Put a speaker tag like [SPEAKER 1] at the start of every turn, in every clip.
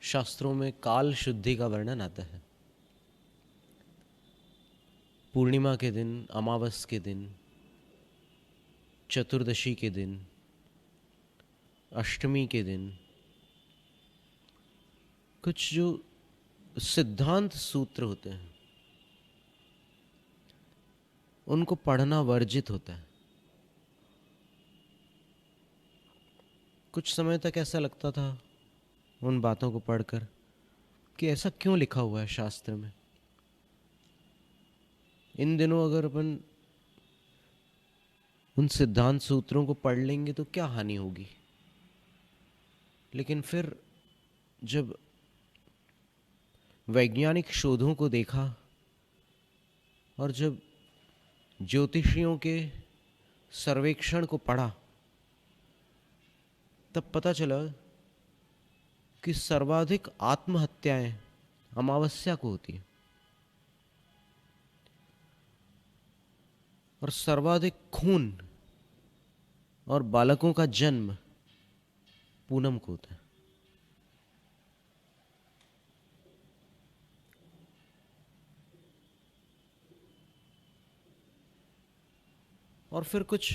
[SPEAKER 1] शास्त्रों में काल शुद्धि का वर्णन आता है। पूर्णिमा के दिन, अमावस के दिन, चतुर्दशी के दिन, अष्टमी के दिन कुछ जो सिद्धांत सूत्र होते हैं उनको पढ़ना वर्जित होता है। कुछ समय तक ऐसा लगता था उन बातों को पढ़कर कि ऐसा क्यों लिखा हुआ है शास्त्र में। इन दिनों अगर अपन उन सिद्धांत सूत्रों को पढ़ लेंगे तो क्या हानि होगी। लेकिन फिर जब वैज्ञानिक शोधों को देखा और जब ज्योतिषियों के सर्वेक्षण को पढ़ा तब पता चला कि सर्वाधिक आत्महत्याएं अमावस्या को होती है और सर्वाधिक खून और बालकों का जन्म पूनम को होता है। और फिर कुछ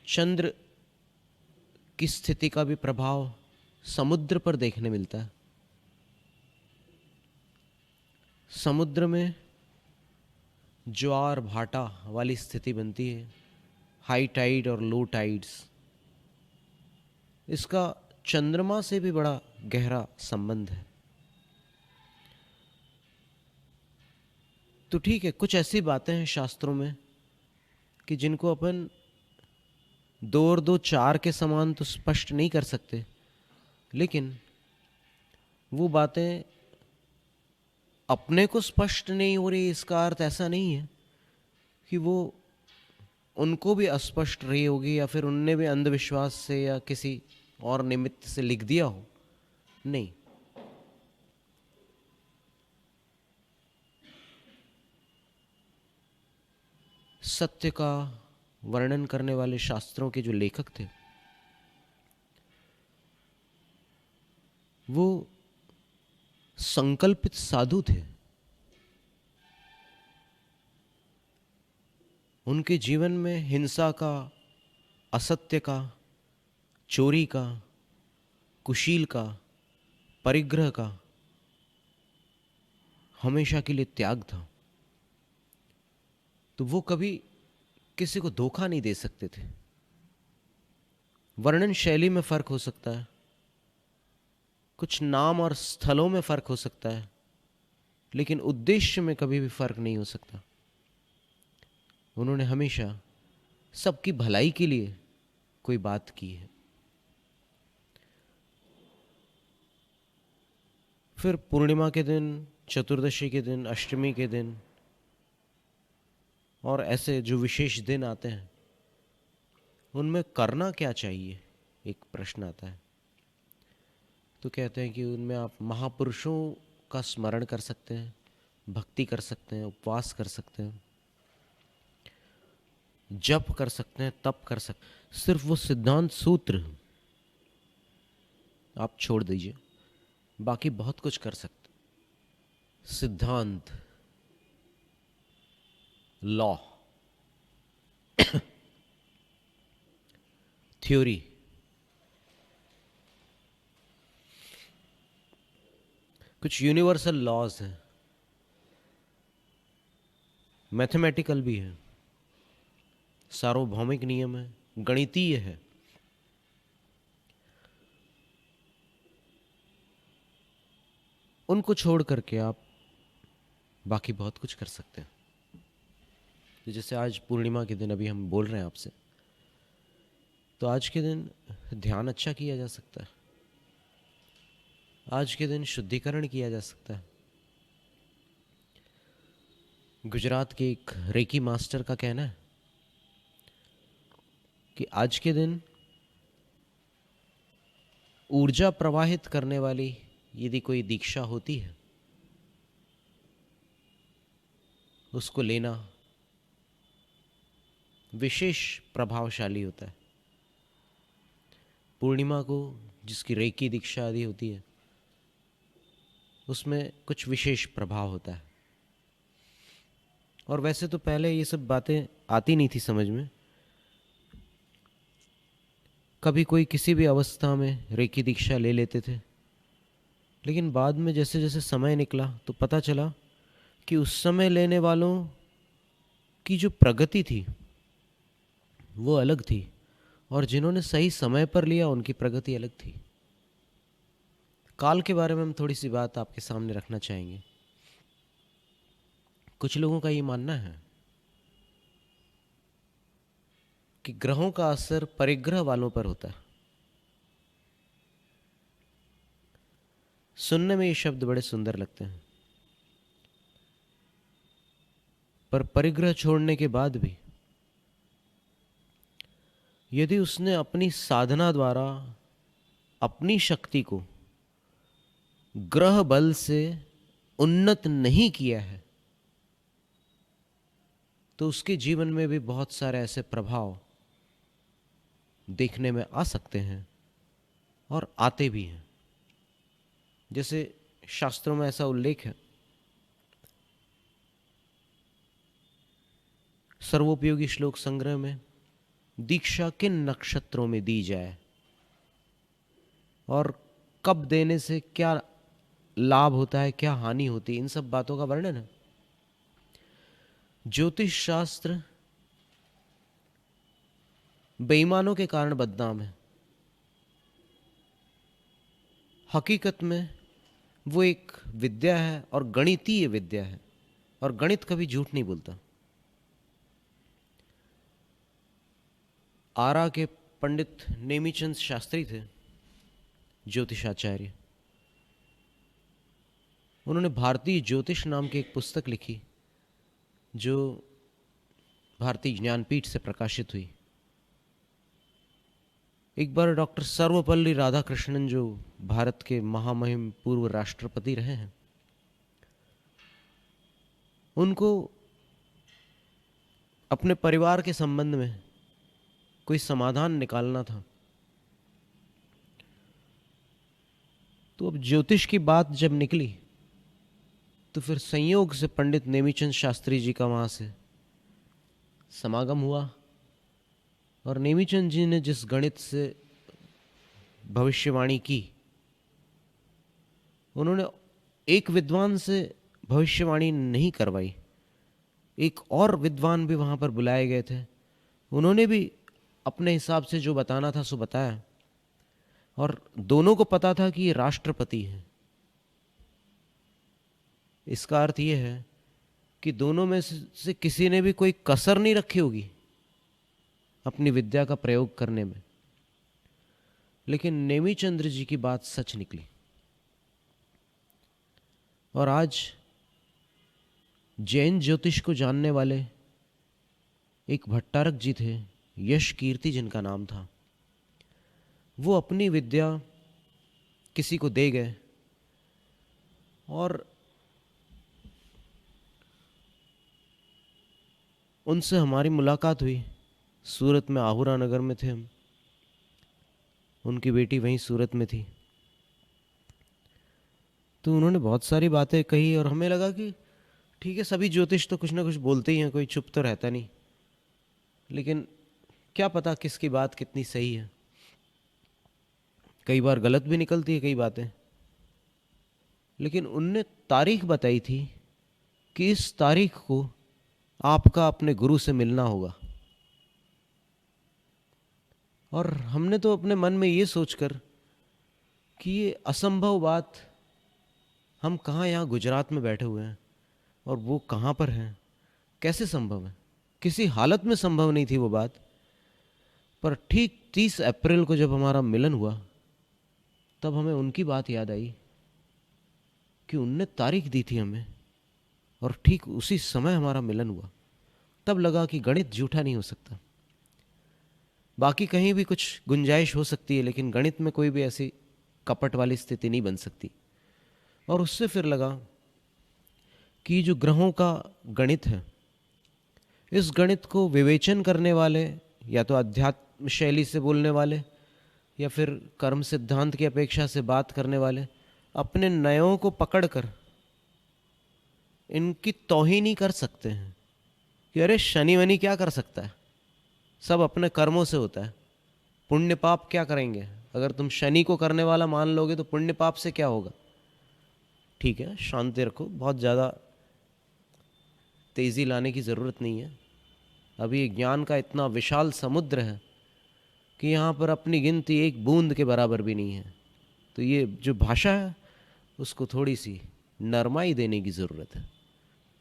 [SPEAKER 1] चंद्र की स्थिति का भी प्रभाव समुद्र पर देखने मिलता है। समुद्र में ज्वार भाटा वाली स्थिति बनती है, हाई टाइड और लो टाइड्स। इसका चंद्रमा से भी बड़ा गहरा संबंध है। तो ठीक है, कुछ ऐसी बातें हैं शास्त्रों में कि जिनको अपन 2 और 2 4 के समान तो स्पष्ट नहीं कर सकते, लेकिन वो बातें अपने को स्पष्ट नहीं हो रही इसका अर्थ ऐसा नहीं है कि वो उनको भी अस्पष्ट रही होगी या फिर उनने भी अंधविश्वास से या किसी और निमित्त से लिख दिया हो। नहीं, सत्य का वर्णन करने वाले शास्त्रों के जो लेखक थे वो संकल्पित साधु थे। उनके जीवन में हिंसा का, असत्य का, चोरी का, कुशील का, परिग्रह का हमेशा के लिए त्याग था। तो वो कभी किसी को धोखा नहीं दे सकते थे। वर्णन शैली में फर्क हो सकता है, कुछ नाम और स्थलों में फर्क हो सकता है, लेकिन उद्देश्य में कभी भी फर्क नहीं हो सकता। उन्होंने हमेशा सबकी भलाई के लिए कोई बात की है। फिर पूर्णिमा के दिन, चतुर्दशी के दिन, अष्टमी के दिन और ऐसे जो विशेष दिन आते हैं उनमें करना क्या चाहिए, एक प्रश्न आता है। तो कहते हैं कि उनमें आप महापुरुषों का स्मरण कर सकते हैं, भक्ति कर सकते हैं, उपवास कर सकते हैं, जप कर सकते हैं, तप कर सकते हैं। सिर्फ वो सिद्धांत सूत्र आप छोड़ दीजिए, बाकी बहुत कुछ कर सकते हैं। सिद्धांत, लॉ, थ्योरी, कुछ यूनिवर्सल लॉज हैं, मैथमेटिकल भी है, सार्वभौमिक नियम है, गणितीय है। उनको छोड़ करके आप बाकी बहुत कुछ कर सकते हैं। तो जैसे आज पूर्णिमा के दिन अभी हम बोल रहे हैं आपसे, तो आज के दिन ध्यान अच्छा किया जा सकता है, आज के दिन शुद्धिकरण किया जा सकता है। गुजरात के एक रेकी मास्टर का कहना है कि आज के दिन ऊर्जा प्रवाहित करने वाली यदि कोई दीक्षा होती है उसको लेना विशेष प्रभावशाली होता है। पूर्णिमा को जिसकी रेकी दीक्षा आदि होती है, उसमें कुछ विशेष प्रभाव होता है। और वैसे तो पहले ये सब बातें आती नहीं थी समझ में। कभी कोई किसी भी अवस्था में रेकी दीक्षा ले लेते थे, लेकिन बाद में जैसे जैसे समय निकला तो पता चला कि उस समय लेने वालों की जो प्रगति थी वो अलग थी, और जिन्होंने सही समय पर लिया उनकी प्रगति अलग थी। काल के बारे में हम थोड़ी सी बात आपके सामने रखना चाहेंगे। कुछ लोगों का ये मानना है कि ग्रहों का असर परिग्रह वालों पर होता है। सुनने में ये शब्द बड़े सुंदर लगते हैं, पर परिग्रह छोड़ने के बाद भी यदि उसने अपनी साधना द्वारा अपनी शक्ति को ग्रह बल से उन्नत नहीं किया है, तो उसके जीवन में भी बहुत सारे ऐसे प्रभाव देखने में आ सकते हैं और आते भी हैं। जैसे शास्त्रों में ऐसा उल्लेख है, सर्वोपयोगी श्लोक संग्रह में, दीक्षा किन नक्षत्रों में दी जाए और कब देने से क्या लाभ होता है, क्या हानि होती है, इन सब बातों का वर्णन है। ज्योतिष शास्त्र बेईमानों के कारण बदनाम है। हकीकत में वो एक विद्या है और गणितीय विद्या है, और गणित कभी झूठ नहीं बोलता। आरा के पंडित नेमीचंद शास्त्री थे, ज्योतिषाचार्य। उन्होंने भारतीय ज्योतिष नाम की एक पुस्तक लिखी जो भारतीय ज्ञानपीठ से प्रकाशित हुई। एक बार डॉक्टर सर्वपल्ली राधाकृष्णन, जो भारत के महामहिम पूर्व राष्ट्रपति रहे हैं, उनको अपने परिवार के संबंध में कोई समाधान निकालना था। तो अब ज्योतिष की बात जब निकली तो फिर संयोग से पंडित नेमीचंद शास्त्री जी का वहां से समागम हुआ, और नेमीचंद जी ने जिस गणित से भविष्यवाणी की, उन्होंने एक विद्वान से भविष्यवाणी नहीं करवाई, एक और विद्वान भी वहां पर बुलाए गए थे। उन्होंने भी अपने हिसाब से जो बताना था सो बताया, और दोनों को पता था कि ये राष्ट्रपति है। इसका अर्थ यह है कि दोनों में से किसी ने भी कोई कसर नहीं रखी होगी अपनी विद्या का प्रयोग करने में। लेकिन नेमीचंद्र जी की बात सच निकली, और आज जैन ज्योतिष को जानने वाले एक भट्टारक जी थे, यश कीर्ति जिनका नाम था। वो अपनी विद्या किसी को दे गए, और उनसे हमारी मुलाकात हुई। सूरत में आहुरा नगर में थे हम, उनकी बेटी वहीं सूरत में थी। तो उन्होंने बहुत सारी बातें कही, और हमें लगा कि ठीक है, सभी ज्योतिष तो कुछ ना कुछ बोलते ही हैं, कोई चुप तो रहता नहीं। लेकिन क्या पता किसकी बात कितनी सही है, कई बार गलत भी निकलती है कई बातें। लेकिन उनने तारीख बताई थी कि इस तारीख को आपका अपने गुरु से मिलना होगा। और हमने तो अपने मन में ये सोचकर कि ये असंभव बात, हम कहाँ यहाँ गुजरात में बैठे हुए हैं और वो कहाँ पर हैं, कैसे संभव है? किसी हालत में संभव नहीं थी वो बात। पर ठीक 30 अप्रैल को जब हमारा मिलन हुआ, तब हमें उनकी बात याद आई कि उनने तारीख दी थी हमें, और ठीक उसी समय हमारा मिलन हुआ। तब लगा कि गणित झूठा नहीं हो सकता। बाकी कहीं भी कुछ गुंजाइश हो सकती है, लेकिन गणित में कोई भी ऐसी कपट वाली स्थिति नहीं बन सकती। और उससे फिर लगा कि जो ग्रहों का गणित है, इस गणित को विवेचन करने वाले, या तो अध्यात्म शैली से बोलने वाले, या फिर कर्म सिद्धांत की अपेक्षा से बात करने वाले अपने नयों को पकड़कर इनकी तौहीन ही कर सकते हैं कि अरे शनि वनि क्या कर सकता है, सब अपने कर्मों से होता है, पुण्य पाप क्या करेंगे। अगर तुम शनि को करने वाला मान लोगे तो पुण्य पाप से क्या होगा। ठीक है, शांति रखो, बहुत ज़्यादा तेज़ी लाने की ज़रूरत नहीं है। अभी ज्ञान का इतना विशाल समुद्र है कि यहाँ पर अपनी गिनती एक बूंद के बराबर भी नहीं है। तो ये जो भाषा है उसको थोड़ी सी नरमाई देने की ज़रूरत है।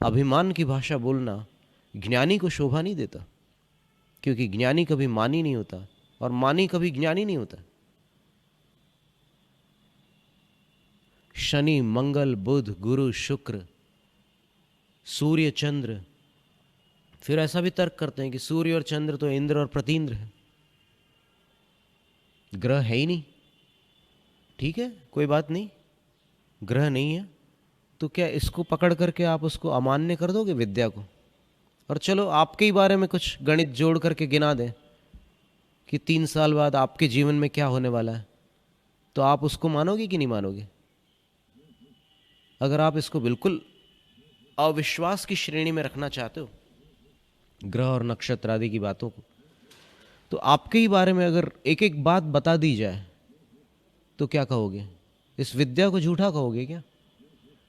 [SPEAKER 1] अभिमान की भाषा बोलना ज्ञानी को शोभा नहीं देता, क्योंकि ज्ञानी कभी मानी नहीं होता और मानी कभी ज्ञानी नहीं होता। शनि, मंगल, बुध, गुरु, शुक्र, सूर्य, चंद्र, फिर ऐसा भी तर्क करते हैं कि सूर्य और चंद्र तो इंद्र और प्रतींद्र है, ग्रह है ही नहीं। ठीक है, कोई बात नहीं, ग्रह नहीं है तो क्या इसको पकड़ करके आप उसको अमान्य कर दोगे विद्या को। और चलो आपके ही बारे में कुछ गणित जोड़ करके गिना दें कि 3 साल बाद आपके जीवन में क्या होने वाला है, तो आप उसको मानोगे कि नहीं मानोगे। अगर आप इसको बिल्कुल अविश्वास की श्रेणी में रखना चाहते हो, ग्रह और नक्षत्र आदि की बातों को, तो आपके ही बारे में अगर एक एक बात बता दी जाए तो क्या कहोगे। इस विद्या को झूठा कहोगे क्या।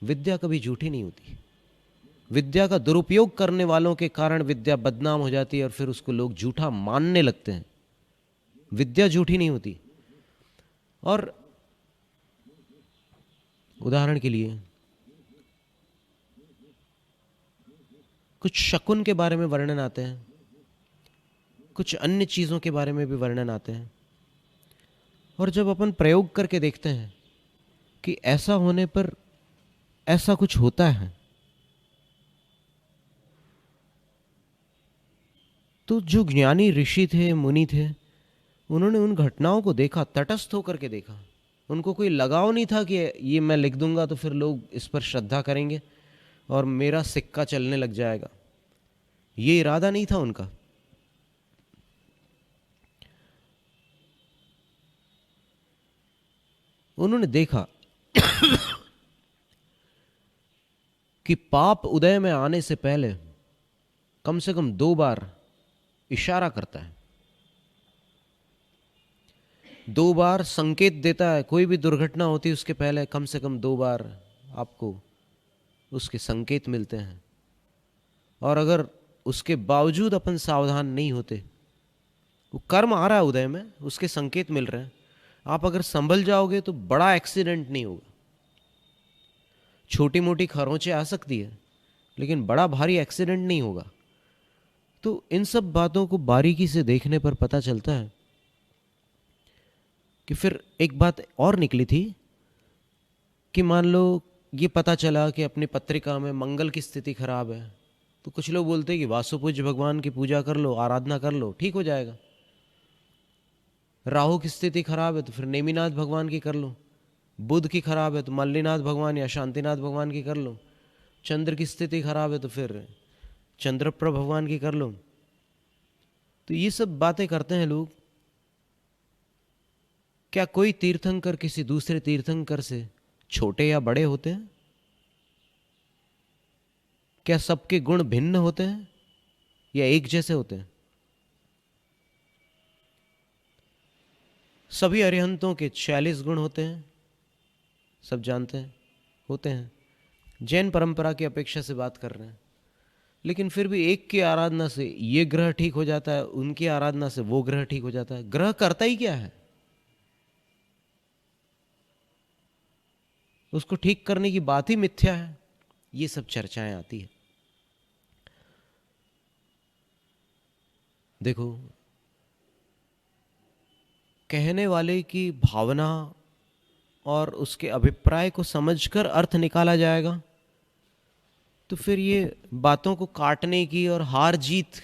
[SPEAKER 1] विद्या कभी झूठी नहीं होती। विद्या का दुरुपयोग करने वालों के कारण विद्या बदनाम हो जाती है और फिर उसको लोग झूठा मानने लगते हैं। विद्या झूठी नहीं होती। और उदाहरण के लिए कुछ शकुन के बारे में वर्णन आते हैं, कुछ अन्य चीज़ों के बारे में भी वर्णन आते हैं, और जब अपन प्रयोग करके देखते हैं कि ऐसा होने पर ऐसा कुछ होता है, तो जो ज्ञानी ऋषि थे, मुनि थे, उन्होंने उन घटनाओं को देखा, तटस्थ होकर के देखा। उनको कोई लगाव नहीं था कि ये मैं लिख दूंगा तो फिर लोग इस पर श्रद्धा करेंगे और मेरा सिक्का चलने लग जाएगा। ये इरादा नहीं था उनका। उन्होंने देखा कि पाप उदय में आने से पहले कम से कम 2 बार इशारा करता है, 2 बार संकेत देता है। कोई भी दुर्घटना होती है उसके पहले कम से कम 2 बार आपको उसके संकेत मिलते हैं। और अगर उसके बावजूद अपन सावधान नहीं होते, वो कर्म आ रहा है उदय में, उसके संकेत मिल रहे हैं, आप अगर संभल जाओगे तो बड़ा एक्सीडेंट नहीं होगा। छोटी मोटी खरोंचें आ सकती है लेकिन बड़ा भारी एक्सीडेंट नहीं होगा। तो इन सब बातों को बारीकी से देखने पर पता चलता है कि फिर एक बात और निकली थी कि मान लो ये पता चला कि अपनी पत्रिका में मंगल की स्थिति खराब है, तो कुछ लोग बोलते हैं कि वासुपूज्य भगवान की पूजा कर लो, आराधना कर लो, ठीक हो जाएगा। राहु की स्थिति खराब है तो फिर नेमिनाथ भगवान की कर लो, बुध की खराब है तो मल्लीनाथ भगवान या शांतिनाथ भगवान की कर लो, चंद्र की स्थिति खराब है तो फिर चंद्रप्रभ भगवान की कर लो। तो ये सब बातें करते हैं लोग। क्या कोई तीर्थंकर किसी दूसरे तीर्थंकर से छोटे या बड़े होते हैं? क्या सबके गुण भिन्न होते हैं या एक जैसे होते हैं? सभी अरिहंतों के 46 गुण होते हैं, सब जानते हैं, होते हैं। जैन परंपरा की अपेक्षा से बात कर रहे हैं, लेकिन फिर भी एक की आराधना से ये ग्रह ठीक हो जाता है, उनकी आराधना से वो ग्रह ठीक हो जाता है। ग्रह करता ही क्या है? उसको ठीक करने की बात ही मिथ्या है। ये सब चर्चाएं आती है। देखो, कहने वाले की भावना और उसके अभिप्राय को समझकर अर्थ निकाला जाएगा तो फिर ये बातों को काटने की और हार जीत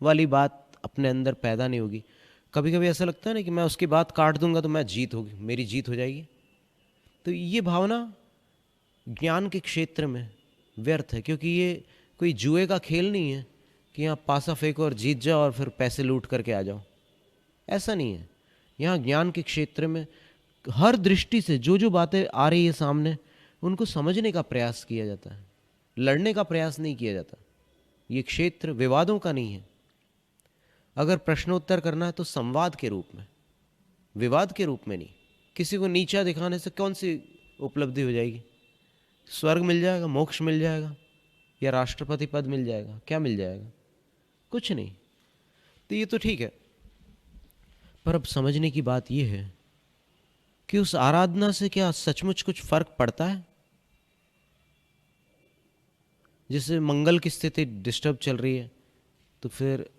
[SPEAKER 1] वाली बात अपने अंदर पैदा नहीं होगी। कभी कभी ऐसा लगता है ना कि मैं उसकी बात काट दूंगा तो मैं जीत होगी, मेरी जीत हो जाएगी। तो ये भावना ज्ञान के क्षेत्र में व्यर्थ है, क्योंकि ये कोई जुए का खेल नहीं है कि यहाँ पासा फेंको और जीत जाओ और फिर पैसे लूट करके आ जाओ। ऐसा नहीं है। यहाँ ज्ञान के क्षेत्र में हर दृष्टि से जो जो बातें आ रही है सामने, उनको समझने का प्रयास किया जाता है, लड़ने का प्रयास नहीं किया जाता। ये क्षेत्र विवादों का नहीं है। अगर प्रश्नोत्तर करना है तो संवाद के रूप में, विवाद के रूप में नहीं। किसी को नीचा दिखाने से कौन सी उपलब्धि हो जाएगी? स्वर्ग मिल जाएगा, मोक्ष मिल जाएगा, या राष्ट्रपति पद मिल जाएगा? क्या मिल जाएगा? कुछ नहीं। तो ये तो ठीक है, पर अब समझने की बात यह है कि उस आराधना से क्या सचमुच कुछ फर्क पड़ता है? जैसे मंगल की स्थिति डिस्टर्ब चल रही है, तो फिर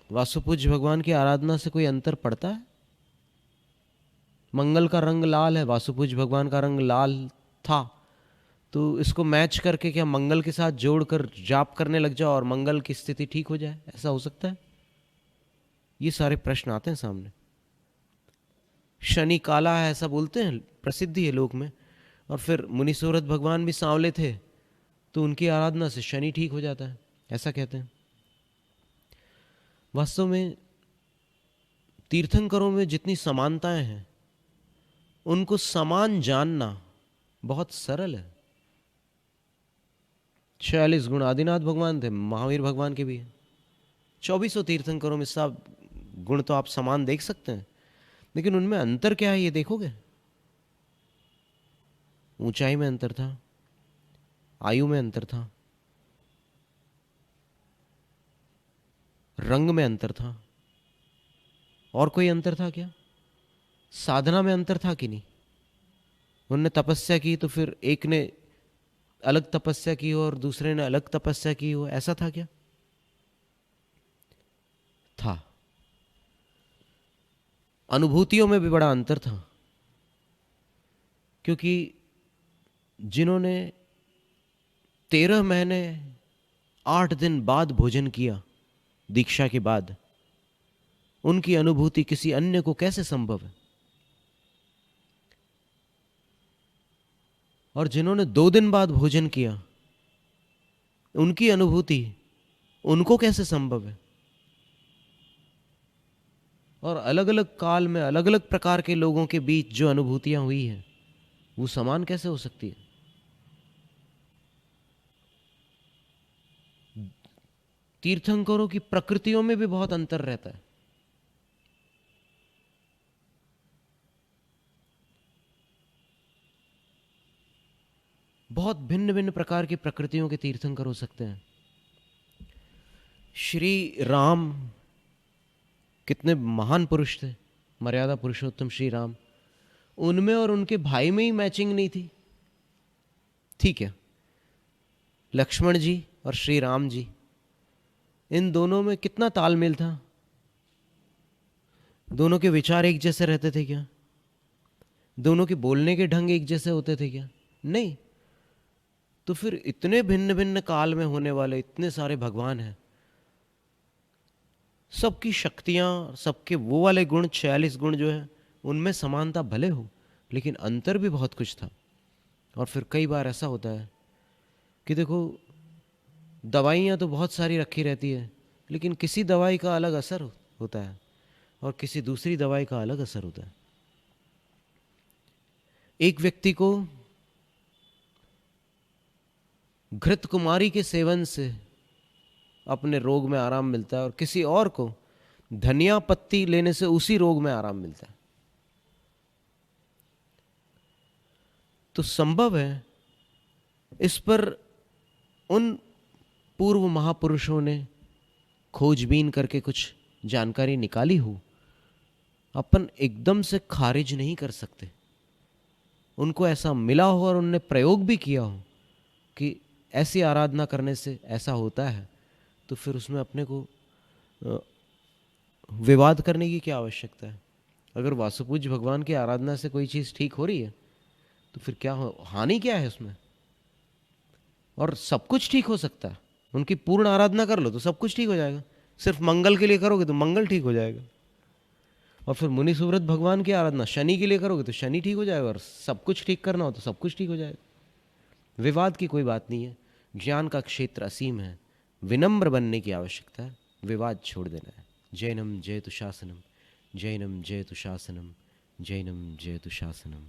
[SPEAKER 1] वासुपूज्य भगवान की आराधना से कोई अंतर पड़ता है? मंगल का रंग लाल है, वासुपूज्य भगवान का रंग लाल था, तो इसको मैच करके क्या मंगल के साथ जोड़कर जाप करने लग जाओ और मंगल की स्थिति ठीक हो जाए? ऐसा हो सकता है? ये सारे प्रश्न आते हैं सामने। शनि काला है ऐसा बोलते हैं, प्रसिद्धि है लोक में, और फिर मुनि सूरत भगवान भी सांवले थे, तो उनकी आराधना से शनि ठीक हो जाता है, ऐसा कहते हैं। वास्तव में तीर्थंकरों में जितनी समानताएं हैं, उनको समान जानना बहुत सरल है। 46 गुण आदिनाथ भगवान थे, महावीर भगवान के भी हैं। 2400 तीर्थंकरों में सब गुण तो आप समान देख सकते हैं, लेकिन उनमें अंतर क्या है ये देखोगे? ऊंचाई में अंतर था, आयु में अंतर था, रंग में अंतर था, और कोई अंतर था क्या? साधना में अंतर था कि नहीं? उनने तपस्या की तो फिर एक ने अलग तपस्या की हो और दूसरे ने अलग तपस्या की हो, ऐसा था क्या? था। अनुभूतियों में भी बड़ा अंतर था, क्योंकि जिन्होंने 13 महीने 8 दिन बाद भोजन किया दीक्षा के बाद, उनकी अनुभूति किसी अन्य को कैसे संभव है? और जिन्होंने 2 दिन बाद भोजन किया, उनकी अनुभूति उनको कैसे संभव है? और अलग अलग काल में अलग अलग प्रकार के लोगों के बीच जो अनुभूतियां हुई हैं, वो समान कैसे हो सकती है? तीर्थंकरों की प्रकृतियों में भी बहुत अंतर रहता है। बहुत भिन्न भिन्न प्रकार की प्रकृतियों के तीर्थंकर हो सकते हैं। श्री राम कितने महान पुरुष थे, मर्यादा पुरुषोत्तम श्री राम। उनमें और उनके भाई में ही मैचिंग नहीं थी, ठीक है। लक्ष्मण जी और श्री राम जी, इन दोनों में कितना तालमेल था? दोनों के विचार एक जैसे रहते थे क्या? दोनों के बोलने के ढंग एक जैसे होते थे क्या? नहीं। तो फिर इतने भिन्न भिन्न काल में होने वाले इतने सारे भगवान हैं, सबकी शक्तियां, सबके वो वाले गुण 46 गुण जो है, उनमें समानता भले हो, लेकिन अंतर भी बहुत कुछ था। और फिर कई बार ऐसा होता है कि देखो, दवाइयाँ तो बहुत सारी रखी रहती है, लेकिन किसी दवाई का अलग असर होता है और किसी दूसरी दवाई का अलग असर होता है। एक व्यक्ति को घृत कुमारी के सेवन से अपने रोग में आराम मिलता है और किसी और को धनिया पत्ती लेने से उसी रोग में आराम मिलता है। तो संभव है इस पर उन पूर्व महापुरुषों ने खोजबीन करके कुछ जानकारी निकाली हो, अपन एकदम से खारिज नहीं कर सकते। उनको ऐसा मिला हो और उनने प्रयोग भी किया हो कि ऐसी आराधना करने से ऐसा होता है, तो फिर उसमें अपने को विवाद करने की क्या आवश्यकता है? अगर वासुपूज्य भगवान की आराधना से कोई चीज़ ठीक हो रही है, तो फिर क्या हानि क्या है उसमें? और सब कुछ ठीक हो सकता है। उनकी पूर्ण आराधना कर लो तो सब कुछ ठीक हो जाएगा। सिर्फ मंगल के लिए करोगे तो मंगल ठीक हो जाएगा। और फिर मुनि सुव्रत भगवान की आराधना शनि के लिए करोगे तो शनि ठीक हो जाएगा, और सब कुछ ठीक करना हो तो सब कुछ ठीक हो जाएगा। विवाद की कोई बात नहीं है। ज्ञान का क्षेत्र असीम है, विनम्र बनने की आवश्यकता है, विवाद छोड़ देना है। जैनम जयतु शासनम, जैनम जयतु शासनम, जैनम जयतु शासनम।